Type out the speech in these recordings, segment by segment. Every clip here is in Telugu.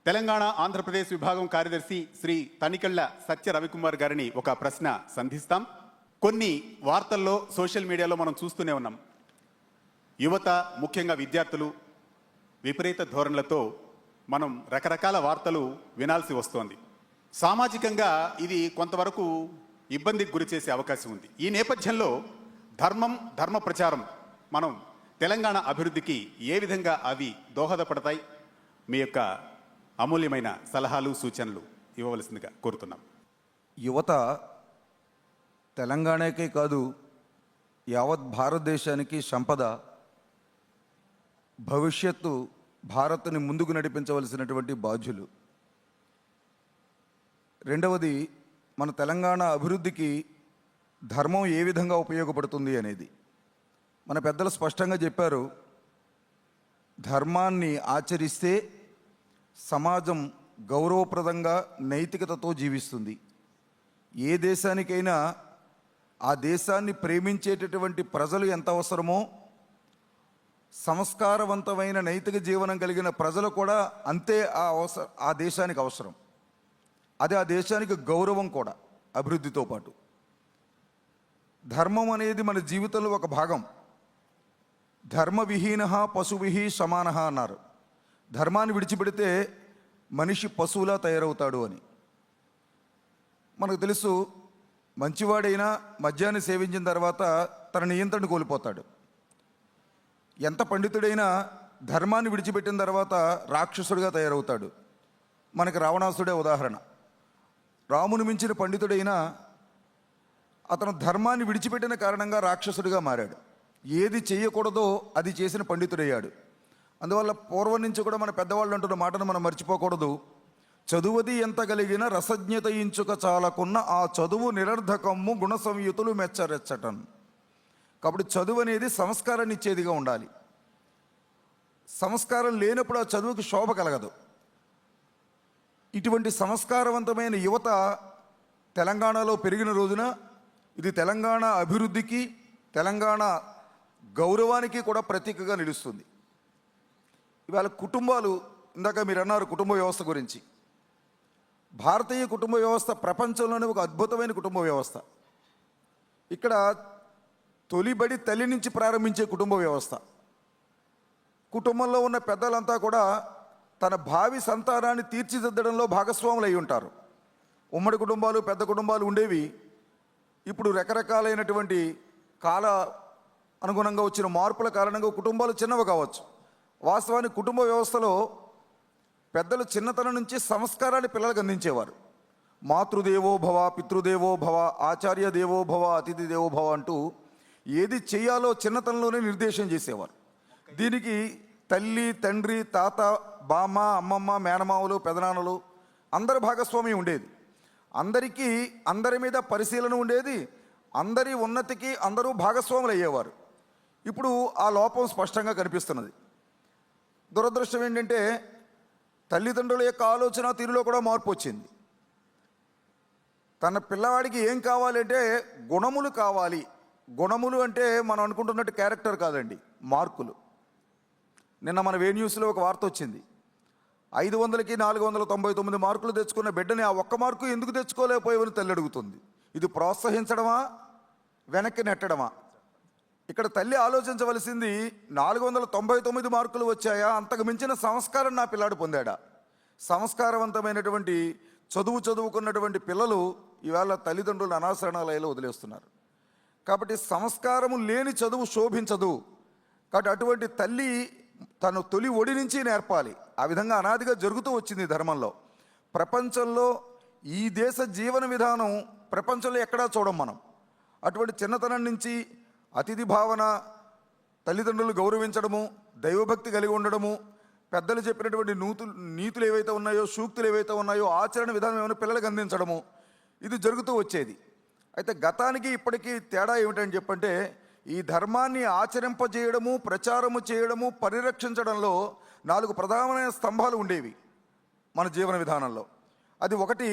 తెలంగాణ ఆంధ్రప్రదేశ్ విభాగం కార్యదర్శి శ్రీ తనికెళ్ల సత్య రవికుమార్ గారిని ఒక ప్రశ్న సంధిస్తాం. కొన్ని వార్తల్లో సోషల్ మీడియాలో మనం చూస్తూనే ఉన్నాం. యువత, ముఖ్యంగా విద్యార్థులు విపరీత ధోరణులతో మనం రకరకాల వార్తలు వినాల్సి వస్తోంది. సామాజికంగా ఇది కొంతవరకు ఇబ్బందికి గురి చేసే అవకాశం ఉంది. ఈ నేపథ్యంలో ధర్మ ప్రచారం మనం తెలంగాణ అభివృద్ధికి ఏ విధంగా అవి దోహదపడతాయి? మీ యొక్క అమూల్యమైన సలహాలు, సూచనలు ఇవ్వవలసిందిగా కోరుతున్నాం. యువత తెలంగాణకే కాదు, యావత్ భారతదేశానికి సంపద. భవిష్యత్తు భారత్ని ముందుకు నడిపించవలసినటువంటి బాధ్యులు. రెండవది, మన తెలంగాణ అభివృద్ధికి ధర్మం ఏ విధంగా ఉపయోగపడుతుంది అనేది మన పెద్దలు స్పష్టంగా చెప్పారు. ధర్మాన్ని ఆచరిస్తే సమాజం గౌరవప్రదంగా నైతికతతో జీవిస్తుంది. ఏ దేశానికైనా ఆ దేశాన్ని ప్రేమించేటటువంటి ప్రజలు ఎంత అవసరమో, సంస్కారవంతమైన నైతిక జీవనం కలిగిన ప్రజలు కూడా అంతే ఆ దేశానికి అవసరం. అది ఆ దేశానికి గౌరవం కూడా, అభివృద్ధితో పాటు. ధర్మం అనేది మన జీవితంలో ఒక భాగం. ధర్మవిహీన పశువిహి సమాన అన్నారు. ధర్మాన్ని విడిచిపెడితే మనిషి పశువులా తయారవుతాడు అని. మనకు తెలుసు, మంచివాడైనా మద్యాన్ని సేవించిన తర్వాత తన నియంత్రణ కోల్పోతాడు. ఎంత పండితుడైనా ధర్మాన్ని విడిచిపెట్టిన తర్వాత రాక్షసుడిగా తయారవుతాడు. మనకి రావణాసుడే ఉదాహరణ. రాముని మించిన పండితుడైనా అతను ధర్మాన్ని విడిచిపెట్టిన కారణంగా రాక్షసుడిగా మారాడు. ఏది చేయకూడదో అది చేసిన పండితుడయ్యాడు. అందువల్ల పూర్వం నుంచి కూడా మన పెద్దవాళ్ళు అంటున్న మాటను మనం మర్చిపోకూడదు. చదువది ఎంత కలిగిన రసజ్ఞత ఇంచుక చాలకున్న ఆ చదువు నిరర్ధకమ్ము గుణ సంయుతులు మెచ్చరెచ్చటన్. కాబట్టి చదువు అనేది సంస్కారాన్ని ఇచ్చేదిగా ఉండాలి. సంస్కారం లేనప్పుడు ఆ చదువుకి శోభ కలగదు. ఇటువంటి సంస్కారవంతమైన యువత తెలంగాణలో పెరిగిన రోజున ఇది తెలంగాణ అభివృద్ధికి, తెలంగాణ గౌరవానికి కూడా ప్రతీకగా నిలుస్తుంది. ఇవాళ కుటుంబాలు, ఇందాక మీరు అన్నారు కుటుంబ వ్యవస్థ గురించి. భారతీయ కుటుంబ వ్యవస్థ ప్రపంచంలోనే ఒక అద్భుతమైన కుటుంబ వ్యవస్థ. ఇక్కడ తొలిబడి తల్లి నుంచి ప్రారంభించే కుటుంబ వ్యవస్థ. కుటుంబంలో ఉన్న పెద్దలంతా కూడా తన భావి సంతానాన్ని తీర్చిదిద్దడంలో భాగస్వాములు అయి ఉంటారు. ఉమ్మడి కుటుంబాలు, పెద్ద కుటుంబాలు ఉండేవి. ఇప్పుడు రకరకాలైనటువంటి కాల అనుగుణంగా వచ్చిన మార్పుల కారణంగా కుటుంబాలు చిన్నవి కావచ్చు. వాస్తవానికి కుటుంబ వ్యవస్థలో పెద్దలు చిన్నతనం నుంచి సంస్కారాన్ని పిల్లలకు అందించేవారు. మాతృదేవో భవ, పితృదేవో భవ, ఆచార్య దేవో భవ, అతిథి దేవో భవ అంటూ ఏది చేయాలో చిన్నతనంలోనే నిర్దేశం చేసేవారు. దీనికి తల్లి, తండ్రి, తాత, బామ్మ, అమ్మమ్మ, మేనమామలు, పెదనాన్నలు అందరి భాగస్వామ్యం ఉండేది. అందరి మీద పరిశీలన ఉండేది. అందరి ఉన్నతికి అందరూ భాగస్వాములు అయ్యేవారు. ఇప్పుడు ఆ లోపం స్పష్టంగా కనిపిస్తున్నది. దురదృష్టం ఏంటంటే తల్లిదండ్రుల యొక్క ఆలోచన తీరులో కూడా మార్పు వచ్చింది. తన పిల్లవాడికి ఏం కావాలంటే గుణములు కావాలి. గుణములు అంటే మనం అనుకుంటున్నట్టు క్యారెక్టర్ కాదండి, మార్కులు. నిన్న మన న్యూస్లో ఒక వార్త వచ్చింది. 500కి 499 మార్కులు తెచ్చుకున్న బిడ్డని ఆ ఒక్క మార్కు ఎందుకు తెచ్చుకోలేకపోయావని తల్లి అడుగుతుంది. ఇది ప్రోత్సహించడమా, వెనక్కి నెట్టడమా? ఇక్కడ తల్లి ఆలోచించవలసింది, 499 మార్కులు వచ్చాయా, అంతకు మించిన సంస్కారం నా పిల్లాడు పొందాడా? సంస్కారవంతమైనటువంటి చదువుకున్నటువంటి పిల్లలు ఇవాళ తల్లిదండ్రులు అనాశరణాలయంలో వదిలేస్తున్నారు. కాబట్టి సంస్కారము లేని చదువు శోభించదు. కాబట్టి అటువంటి తల్లి తను తొలి ఒడి నుంచి నేర్పాలి. ఆ విధంగా అనాదిగా జరుగుతూ వచ్చింది ధర్మంలో. ప్రపంచంలో ఈ దేశ జీవన విధానం ప్రపంచంలో ఎక్కడా చూడం మనం. అటువంటి చిన్నతనం నుంచి అతిథి భావన, తల్లిదండ్రులు గౌరవించడము, దైవభక్తి కలిగి ఉండడము, పెద్దలు చెప్పినటువంటి నీతులు ఏవైతే ఉన్నాయో, సూక్తులు ఏవైతే ఉన్నాయో, ఆచరణ విధానం ఏమైనా పిల్లలకు అందించడము, ఇది జరుగుతూ వచ్చేది. అయితే గతానికి ఇప్పటికీ తేడా ఏమిటని చెప్పంటే, ఈ ధర్మాన్ని ఆచరింపజేయడము, ప్రచారము చేయడము, పరిరక్షించడంలో 4 ప్రధానమైన స్తంభాలు ఉండేవి మన జీవన విధానంలో. అది 1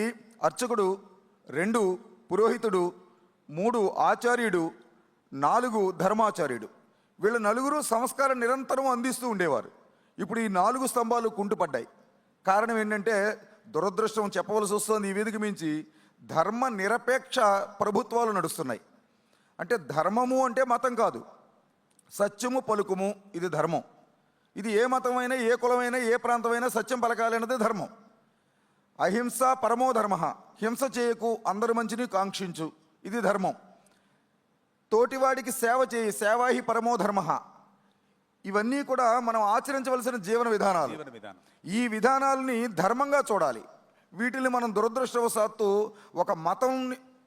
అర్చకుడు, 2 పురోహితుడు, 3 ఆచార్యుడు, 4 ధర్మాచార్యుడు. వీళ్ళ నలుగురు సంస్కారం నిరంతరం అందిస్తూ ఉండేవారు. ఇప్పుడు ఈ 4 స్తంభాలు కుంటుపడ్డాయి. కారణం ఏంటంటే దురదృష్టం చెప్పవలసి వస్తుంది, ఈ వేదిక మించి ధర్మ నిరపేక్ష ప్రభుత్వాలు నడుస్తున్నాయి. అంటే ధర్మము అంటే మతం కాదు, సత్యము పలుకుము, ఇది ధర్మం. ఇది ఏ మతమైనా, ఏ కులమైనా, ఏ ప్రాంతమైనా సత్యం పలకాలి అన్నది ధర్మం. అహింస పరమో ధర్మ, హింస చేయకు, అందరి మంచిని కాంక్షించు, ఇది ధర్మం. తోటివాడికి సేవ చేయి, సేవాహి పరమో ధర్మ, ఇవన్నీ కూడా మనం ఆచరించవలసిన జీవన విధానాలు. ఈ విధానాలని ధర్మంగా చూడాలి. వీటిని మనం దురదృష్టవశాత్తు ఒక మతం,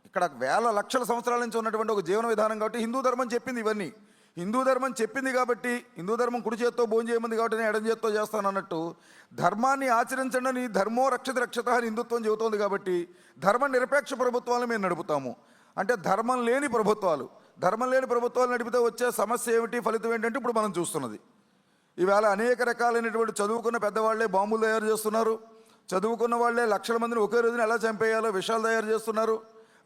ఇక్కడ వేల లక్షల సంవత్సరాల నుంచి ఉన్నటువంటి ఒక జీవన విధానం కాబట్టి హిందూ ధర్మం చెప్పింది ఇవన్నీ. హిందూ ధర్మం చెప్పింది కాబట్టి, హిందూ ధర్మం కుడి చేత్తో భోజనం చేయమంది కాబట్టి నేను ఎడం చేత్తో చేస్తాను అన్నట్టు, ధర్మాన్ని ఆచరించండి అని ధర్మో రక్షిత రక్షత అని హిందుత్వం చెబుతోంది కాబట్టి ధర్మ నిరపేక్ష ప్రభుత్వాలను మేము నడుపుతాము. అంటే ధర్మం లేని ప్రభుత్వాలు నడిపితే వచ్చే సమస్య ఏమిటి, ఫలితం ఏంటంటే ఇప్పుడు మనం చూస్తున్నది. ఈవేళ అనేక రకాలైనటువంటి చదువుకున్న పెద్దవాళ్లే బాంబులు తయారు చేస్తున్నారు. చదువుకున్న వాళ్ళే లక్షల మందిని ఒకే రోజున ఎలా చంపేయాలో విషయాలు తయారు చేస్తున్నారు.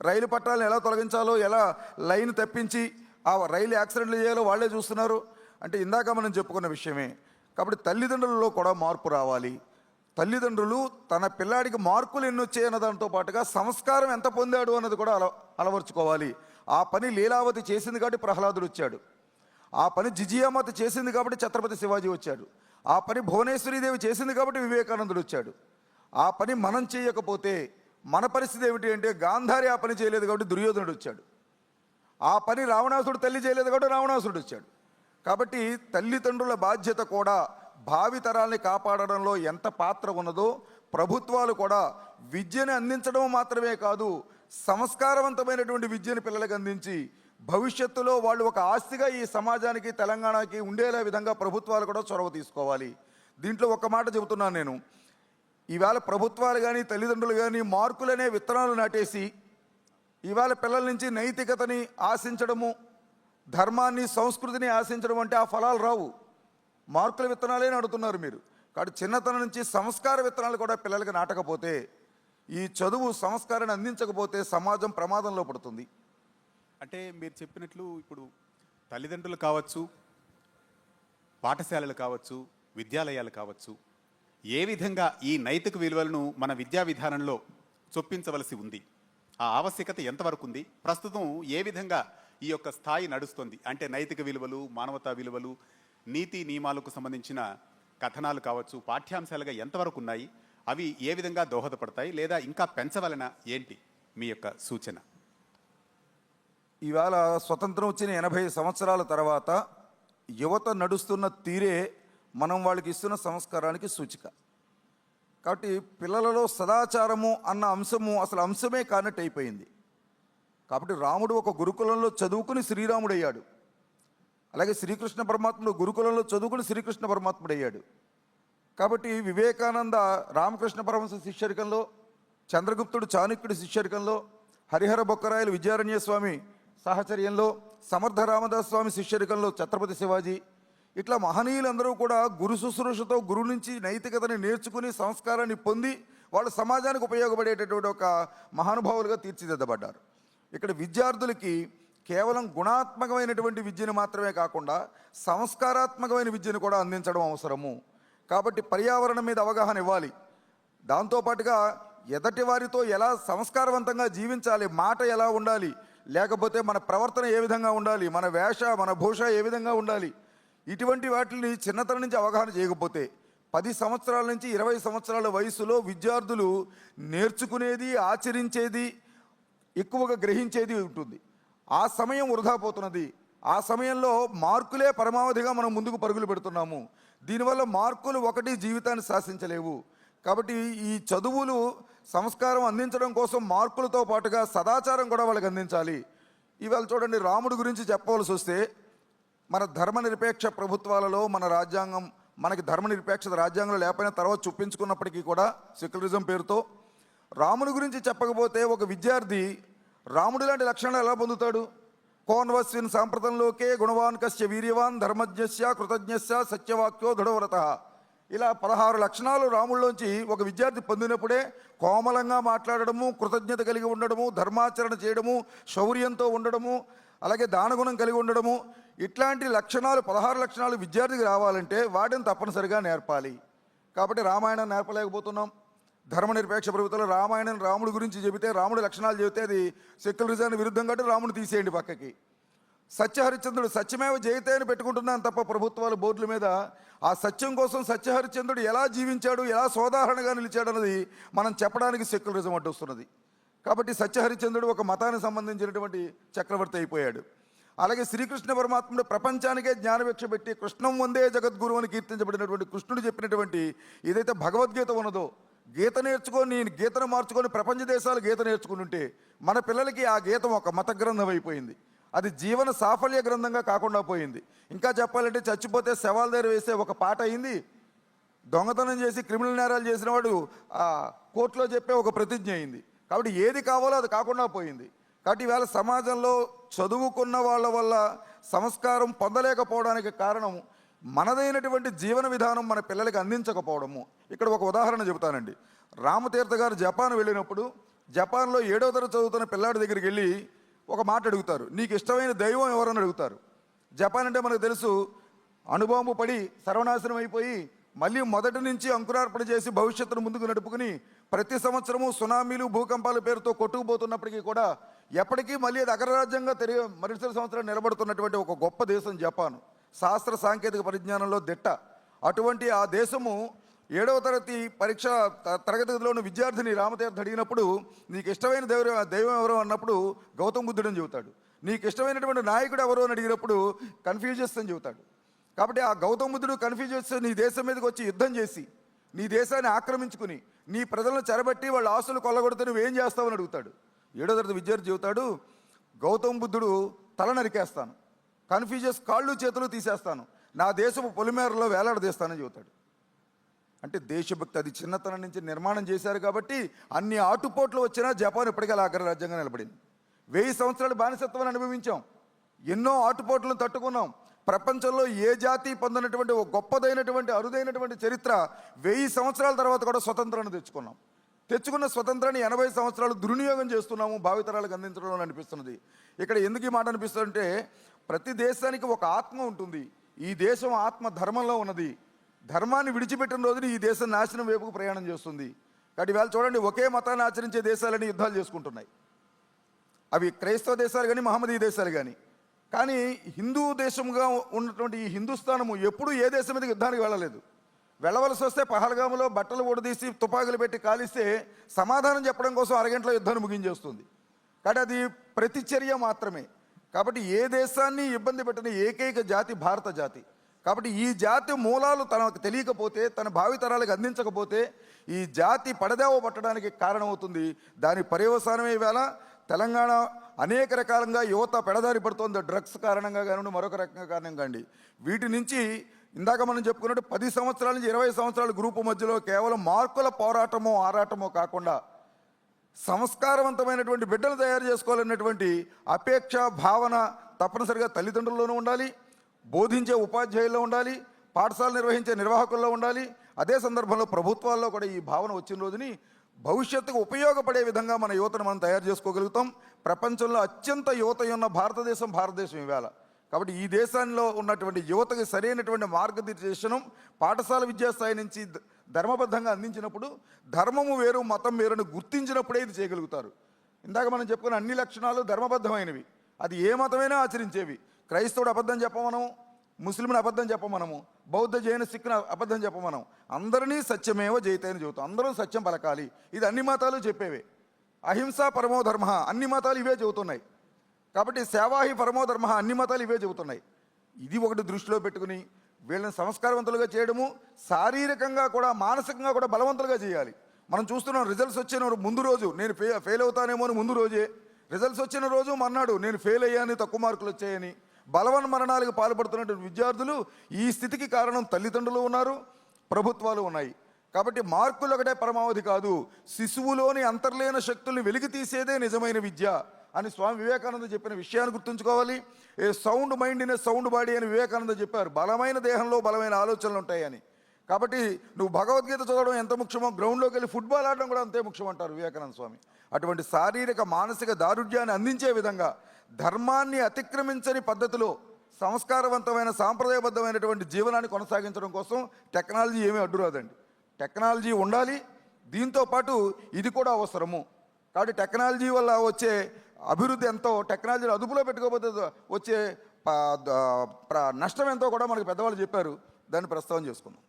రైలు పట్టాలను ఎలా తొలగించాలో, ఎలా లైన్ తప్పించి ఆ రైలు యాక్సిడెంట్లు చేయాలో వాళ్ళే చూస్తున్నారు. అంటే ఇందాక మనం చెప్పుకున్న విషయమే. కాబట్టి తల్లిదండ్రులలో కూడా మార్పు రావాలి. తల్లిదండ్రులు తన పిల్లాడికి మార్కులు ఎన్ని వచ్చాయన్న దాంతో పాటుగా సంస్కారం ఎంత పొందాడు అన్నది కూడా అలవర్చుకోవాలి. ఆ పని లీలావతి చేసింది కాబట్టి ప్రహ్లాదుడు వచ్చాడు. ఆ పని జిజియామాత చేసింది కాబట్టి ఛత్రపతి శివాజీ వచ్చాడు. ఆ పని భువనేశ్వరీదేవి చేసింది కాబట్టి వివేకానందుడు వచ్చాడు. ఆ పని మనం చేయకపోతే మన పరిస్థితి ఏమిటి అంటే, గాంధారి ఆ పని చేయలేదు కాబట్టి దుర్యోధనుడు వచ్చాడు. ఆ పని రావణాసుడు తల్లి చేయలేదు కాబట్టి రావణాసుడు వచ్చాడు. కాబట్టి తల్లిదండ్రుల బాధ్యత కూడా భావితరాల్ని కాపాడడంలో ఎంత పాత్ర ఉన్నదో, ప్రభుత్వాలు కూడా విద్యను అందించడం మాత్రమే కాదు, సంస్కారవంతమైనటువంటి విద్యను పిల్లలకు అందించి భవిష్యత్తులో వాళ్ళు ఒక ఆస్తిగా ఈ సమాజానికి, తెలంగాణకి ఉండేలా విధంగా ప్రభుత్వాలు కూడా చొరవ తీసుకోవాలి. దీంట్లో ఒక మాట చెబుతున్నాను నేను. ఈవేళ ప్రభుత్వాలు కానీ తల్లిదండ్రులు కానీ మార్కులనే విత్తనాలు నాటేసి ఇవాళ పిల్లల నుంచి నైతికతని ఆశించడము, ధర్మాన్ని, సంస్కృతిని ఆశించడం అంటే ఆ ఫలాలు రావు. మార్కుల విత్తనాలే నాటుతున్నారు మీరు. కాబట్టి చిన్నతనం నుంచి సంస్కార విత్తనాలు కూడా పిల్లలకి నాటకపోతే, ఈ చదువు సంస్కారాన్ని అందించకపోతే సమాజం ప్రమాదంలో పడుతుంది. అంటే మీరు చెప్పినట్లు ఇప్పుడు తల్లిదండ్రులు కావచ్చు, పాఠశాలలు కావచ్చు, విద్యాలయాలు కావచ్చు, ఏ విధంగా ఈ నైతిక విలువలను మన విద్యా విధానంలో చొప్పించవలసి ఉంది, ఆ ఆవశ్యకత ఎంతవరకు ఉంది, ప్రస్తుతం ఏ విధంగా ఈ యొక్క స్థాయి నడుస్తుంది, అంటే నైతిక విలువలు, మానవతా విలువలు, నీతి నియమాలకు సంబంధించిన కథనాలు కావచ్చు, పాఠ్యాంశాలుగా ఎంతవరకు ఉన్నాయి, అవి ఏ విధంగా దోహదపడతాయి, లేదా ఇంకా పెంచవలన, ఏంటి మీ యొక్క సూచన? ఇవాళ స్వతంత్రం వచ్చిన 80 సంవత్సరాల తర్వాత యువత నడుస్తున్న తీరే మనం వాళ్ళకి ఇస్తున్న సంస్కారానికి సూచిక. కాబట్టి పిల్లలలో సదాచారము అన్న అంశము అసలు అంశమే కానట్టు అయిపోయింది. కాబట్టి రాముడు ఒక గురుకులంలో చదువుకుని శ్రీరాముడు అయ్యాడు. అలాగే శ్రీకృష్ణ పరమాత్ముడు గురుకులంలో చదువుకుని శ్రీకృష్ణ పరమాత్ముడు అయ్యాడు. కాబట్టి వివేకానంద రామకృష్ణ పరమహంస శిష్యరికంలో, చంద్రగుప్తుడు చాణక్యుడి శిష్యరికంలో, హరిహర బొక్కరాయలు విద్యారణ్య స్వామి సాహచర్యంలో, సమర్థ రామదాస్ స్వామి శిష్యరికంలో ఛత్రపతి శివాజీ, ఇట్లా మహనీయులందరూ కూడా గురు శుశ్రూషతో గురువు నుంచి నైతికతని నేర్చుకుని సంస్కారాన్ని పొంది వాళ్ళు సమాజానికి ఉపయోగపడేటటువంటి ఒక మహానుభావులుగా తీర్చిదిద్దబడ్డారు. ఇక్కడ విద్యార్థులకి కేవలం గుణాత్మకమైనటువంటి విద్యను మాత్రమే కాకుండా సంస్కారాత్మకమైన విద్యను కూడా అందించడం అవసరము. కాబట్టి పర్యావరణం మీద అవగాహన ఇవ్వాలి. దాంతోపాటుగా ఎదటి వారితో ఎలా సంస్కారవంతంగా జీవించాలి, మాట ఎలా ఉండాలి, లేకపోతే మన ప్రవర్తన ఏ విధంగా ఉండాలి, మన వేష మన భూష ఏ విధంగా ఉండాలి, ఇటువంటి వాటిని చిన్నతనం నుంచి అవగాహన చేయకపోతే 10 సంవత్సరాల నుంచి 20 సంవత్సరాల వయసులో విద్యార్థులు నేర్చుకునేది, ఆచరించేది, ఎక్కువగా గ్రహించేది ఉంటుంది. ఆ సమయం వృధా పోతున్నది. ఆ సమయంలో మార్కులే పరమావధిగా మనం ముందుకు పరుగులు పెడుతున్నాము. దీనివల్ల మార్కులు ఒకటి జీవితాన్ని శాసించలేవు. కాబట్టి ఈ చదువులు సంస్కారం అందించడం కోసం మార్కులతో పాటుగా సదాచారం కూడా వాళ్ళకి అందించాలి. ఇవాళ చూడండి, రాముడి గురించి చెప్పవలసి వస్తే మన ధర్మనిరపేక్ష ప్రభుత్వాలలో మన రాజ్యాంగం, మనకి ధర్మనిరపేక్షత రాజ్యాంగంలో లేకపోయినా తర్వాత చూపించుకున్నప్పటికీ కూడా సెక్యులరిజం పేరుతో రాముడి గురించి చెప్పకపోతే ఒక విద్యార్థి రాముడి లాంటి లక్షణాలు ఎలా పొందుతాడు? కోన్వస్విన్ సాంప్రతంలోకే గుణవాన్ కస్య వీర్యవాన్ ధర్మజ్ఞస్య కృతజ్ఞస్య సత్యవాక్యో దృఢవ్రత, ఇలా 16 లక్షణాలు రాముడిలోంచి ఒక విద్యార్థి పొందినప్పుడే కోమలంగా మాట్లాడడము, కృతజ్ఞత కలిగి ఉండడము, ధర్మాచరణ చేయడము, శౌర్యంతో ఉండడము, అలాగే దానగుణం కలిగి ఉండడము, ఇట్లాంటి లక్షణాలు 16 లక్షణాలు విద్యార్థికి రావాలంటే వాటిని తప్పనిసరిగా నేర్పాలి. కాబట్టి రామాయణం నేర్పలేకపోతున్నాం. ధర్మనిరపేక్ష ప్రభుత్వంలో రామాయణం రాముడి గురించి చెబితే, రాముడి లక్షణాలు చెబితే అది సెక్యులరిజానికి విరుద్ధం కాబట్టి రాముడు తీసేయండి పక్కకి. సత్యహరిశ్చంద్రుడు సత్యమేవ జయతే అని పెట్టుకుంటున్నాను తప్ప ప్రభుత్వాలు బోర్డుల మీద ఆ సత్యం కోసం సత్యహరిశ్చంద్రుడు ఎలా జీవించాడు, ఎలా సోదాహరణగా నిలిచాడు అన్నది మనం చెప్పడానికి సెక్యులరిజం అడ్డొస్తున్నది. కాబట్టి సత్యహరిశ్చంద్రుడు ఒక మతానికి సంబంధించినటువంటి చక్రవర్తి అయిపోయాడు. అలాగే శ్రీకృష్ణ పరమాత్ముడు ప్రపంచానికే జ్ఞానభిక్ష పెట్టి కృష్ణం వందే జగద్గురు అని కీర్తించబడినటువంటి కృష్ణుడు చెప్పినటువంటి ఏదైతే భగవద్గీత ఉన్నదో, గీత నేర్చుకొని గీతను మార్చుకొని ప్రపంచ దేశాలు గీత నేర్చుకుంటుంటే మన పిల్లలకి ఆ గీతం ఒక మత గ్రంథం అయిపోయింది. అది జీవన సాఫల్య గ్రంథంగా కాకుండా పోయింది. ఇంకా చెప్పాలంటే చచ్చిపోతే శవాల దగ్గర వేసే ఒక పాట అయింది. దొంగతనం చేసి క్రిమినల్ నేరాలు చేసిన వాడు ఆ కోర్టులో చెప్పే ఒక ప్రతిజ్ఞ అయింది. కాబట్టి ఏది కావాలో అది కాకుండా పోయింది. కాబట్టి ఈవేళ సమాజంలో చదువుకున్న వాళ్ళ వల్ల సంస్కారం పొందలేకపోవడానికి కారణం మనదైనటువంటి జీవన విధానం మన పిల్లలకి అందించకపోవడము. ఇక్కడ ఒక ఉదాహరణ చెబుతానండి. రామతీర్థ గారు జపాన్ వెళ్ళినప్పుడు జపాన్లో 7వ తరగతి చదువుతున్న పిల్లాడి దగ్గరికి వెళ్ళి ఒక మాట అడుగుతారు, నీకు ఇష్టమైన దైవం ఎవరని అడుగుతారు. జపాన్ అంటే మనకు తెలుసు, అణుబాంబు పడి సర్వనాశనం అయిపోయి మళ్ళీ మొదటి నుంచి అంకురార్పణ చేసి భవిష్యత్తును ముందుకు నడుపుకుని ప్రతి సంవత్సరము సునామీలు భూకంపాల పేరుతో కొట్టుకుపోతున్నప్పటికీ కూడా ఎప్పటికీ మళ్ళీ అది అగ్రరాజ్యంగా తిరిగి మరుసటి సంవత్సరం నిలబడుతున్నటువంటి ఒక గొప్ప దేశం జపాన్. శాస్త్ర సాంకేతిక పరిజ్ఞానంలో దిట్ట. అటువంటి ఆ దేశము 7వ తరగతి పరీక్ష తరగతి గదిలోని విద్యార్థిని రామతీర్థ అడిగినప్పుడు నీకు ఇష్టమైన దైవం ఎవరు అన్నప్పుడు గౌతమ బుద్ధుడు అని చెబుతాడు. నీకు ఇష్టమైనటువంటి నాయకుడు ఎవరు అని అడిగినప్పుడు కన్ఫ్యూజియస్ అని చెబుతాడు. కాబట్టి ఆ గౌతమ బుద్ధుడు కన్ఫ్యూజియస్ నీ దేశం మీదకి వచ్చి యుద్ధం చేసి నీ దేశాన్ని ఆక్రమించుకుని నీ ప్రజలను చెరబట్టి వాళ్ళ ఆస్తులు కొల్లగొడితే నువ్వేం చేస్తావని అడుగుతాడు. 7వ తరగతి విద్యార్థి చెబుతాడు, గౌతమ బుద్ధుడు తల నరికేస్తాను, కన్ఫ్యూజియస్ కాళ్ళు చేతులు తీసేస్తాను, నా దేశపు పొలిమేరలో వేలాడదీస్తానని చెబుతాడు. అంటే దేశభక్తి అది చిన్నతనం నుంచి నిర్మాణం చేశారు కాబట్టి అన్ని ఆటుపోట్లు వచ్చినా జపాన్ ఇప్పటికీ అలా అగ్రరాజ్యంగా నిలబడింది. 1000 సంవత్సరాలు బానిసత్వాన్ని అనుభవించాం, ఎన్నో ఆటుపోట్లను తట్టుకున్నాం. ప్రపంచంలో ఏ జాతి పొందినటువంటి ఒక గొప్పదైనటువంటి అరుదైనటువంటి చరిత్ర 1000 సంవత్సరాల తర్వాత కూడా స్వతంత్రాన్ని తెచ్చుకున్న స్వతంత్రాన్ని 80 సంవత్సరాలు దుర్వినియోగం చేస్తున్నాము, భావితరాలకు అందించడంలో అనిపిస్తున్నది. ఇక్కడ ఎందుకు ఈ మాట అనిపిస్తుందంటే ప్రతి దేశానికి ఒక ఆత్మ ఉంటుంది. ఈ దేశం ఆత్మ ధర్మంలో ఉన్నది. ధర్మాన్ని విడిచిపెట్టిన రోజున ఈ దేశం నాశనం వైపుకు ప్రయాణం చేస్తుంది. కాబట్టి వేళ చూడండి, ఒకే మతాన్ని ఆచరించే దేశాలని యుద్ధాలు చేసుకుంటున్నాయి. అవి క్రైస్తవ దేశాలు కానీ మహమ్మదీయ దేశాలు కానీ హిందూ దేశంగా ఉన్నటువంటి ఈ హిందుస్థానము ఎప్పుడూ ఏ దేశం మీద యుద్ధానికి వెళ్ళలేదు. వెళ్ళవలసి వస్తే పహల్గాములో బట్టలు ఊడదీసి తుపాకులు పెట్టి కాలిస్తే సమాధానం చెప్పడం కోసం అరగంటలో యుద్ధాన్ని ముగించేస్తుంది. కాబట్టి అది ప్రతిచర్య మాత్రమే. కాబట్టి ఏ దేశాన్ని ఇబ్బంది పెట్టిన ఏకైక జాతి భారత జాతి. కాబట్టి ఈ జాతి మూలాలు తనకు తెలియకపోతే, తన భావితరాలకు అందించకపోతే ఈ జాతి పడదేవ పట్టడానికి కారణమవుతుంది. దాని పర్యవసానమే ఈవేళ తెలంగాణ అనేక రకాలుగా యువత పెడదారి పడుతోంది. డ్రగ్స్ కారణంగా కానివ్వండి, మరొక రకంగా కారణంగా అండి. వీటి నుంచి ఇందాక మనం చెప్పుకున్నట్టు 10 సంవత్సరాల నుంచి 20 సంవత్సరాల గ్రూపు మధ్యలో కేవలం మార్కుల పోరాటమో ఆరాటమో కాకుండా సంస్కారవంతమైనటువంటి బిడ్డలు తయారు చేసుకోవాలన్నటువంటి అపేక్ష భావన తప్పనిసరిగా తల్లిదండ్రుల్లోనూ ఉండాలి, బోధించే ఉపాధ్యాయుల్లో ఉండాలి, పాఠశాల నిర్వహించే నిర్వాహకుల్లో ఉండాలి. అదే సందర్భంలో ప్రభుత్వాల్లో కూడా ఈ భావన వచ్చిన రోజుని భవిష్యత్తుకు ఉపయోగపడే విధంగా మన యువతను మనం తయారు చేసుకోగలుగుతాం. ప్రపంచంలో అత్యంత యువత ఉన్న భారతదేశం ఇవాళ. కాబట్టి ఈ దేశంలో ఉన్నటువంటి యువతకి సరైనటువంటి మార్గదర్శనం పాఠశాల విద్యాస్థాయి నుంచి ధర్మబద్ధంగా అందించినప్పుడు, ధర్మము వేరు మతం వేరును గుర్తించినప్పుడే ఇది చేయగలుగుతారు. ఇందాక మనం చెప్పుకున్న అన్ని లక్షణాలు ధర్మబద్ధమైనవి, అది ఏ మతమైనా ఆచరించేవి. క్రైస్తవుడు అబద్ధం చెప్పమనము, ముస్లింని అబద్ధం చెప్పమనము, బౌద్ధ జైన సిక్కును అబద్ధం చెప్పమనం. అందరినీ సత్యమేవ జయతే అని చెబుతాం. అందరం సత్యం పలకాలి. ఇది అన్ని మతాలు చెప్పేవే. అహింస పరమో ధర్మ అన్ని మతాలు ఇవే చెబుతున్నాయి. కాబట్టి సేవాహి పరమో ధర్మ అన్ని మతాలు ఇవే చెబుతున్నాయి. ఇది ఒకటి దృష్టిలో పెట్టుకుని వీళ్ళని సంస్కారవంతులుగా చేయడము, శారీరకంగా కూడా మానసికంగా కూడా బలవంతులుగా చేయాలి. మనం చూస్తున్నాం, రిజల్ట్స్ వచ్చిన ముందు రోజు నేను ఫెయిల్ అవుతానేమో అని ముందు రోజే, రిజల్ట్స్ వచ్చిన రోజు మర్నాడు నేను ఫెయిల్ అయ్యాను, తక్కువ మార్కులు వచ్చాయని బలవన్మరణాలకు పాల్పడుతున్నటువంటి విద్యార్థులు. ఈ స్థితికి కారణం తల్లిదండ్రులు ఉన్నారు, ప్రభుత్వాలు ఉన్నాయి. కాబట్టి మార్కులు ఒకటే పరమావధి కాదు, శిశువులోని అంతర్లీన శక్తుల్ని వెలికి తీసేదే నిజమైన విద్య అని స్వామి వివేకానంద చెప్పిన విషయాన్ని గుర్తుంచుకోవాలి. A sound mind in a sound body అని వివేకానంద చెప్పారు. బలమైన దేహంలో బలమైన ఆలోచనలు ఉంటాయని. కాబట్టి నువ్వు భగవద్గీత చదవడం ఎంత ముఖ్యమో గ్రౌండ్లోకి వెళ్ళి ఫుట్బాల్ ఆడడం కూడా అంతే ముఖ్యం అంటారు వివేకానంద స్వామి. అటువంటి శారీరక మానసిక దారుఢ్యాన్ని అందించే విధంగా ధర్మాన్ని అతిక్రమించని పద్ధతిలో సంస్కారవంతమైన సాంప్రదాయబద్ధమైనటువంటి జీవనాన్ని కొనసాగించడం కోసం టెక్నాలజీ ఏమీ అడ్డురాదండి. టెక్నాలజీ ఉండాలి, దీంతో పాటు ఇది కూడా అవసరము. కాబట్టి టెక్నాలజీ వల్ల వచ్చే అభివృద్ధి ఎంతో, టెక్నాలజీని అదుపులో పెట్టుకోకపోతే వచ్చే నష్టం ఎంతో కూడా మనకు పెద్దవాళ్ళు చెప్పారు. దాన్ని ప్రస్తావన చేసుకుందాం.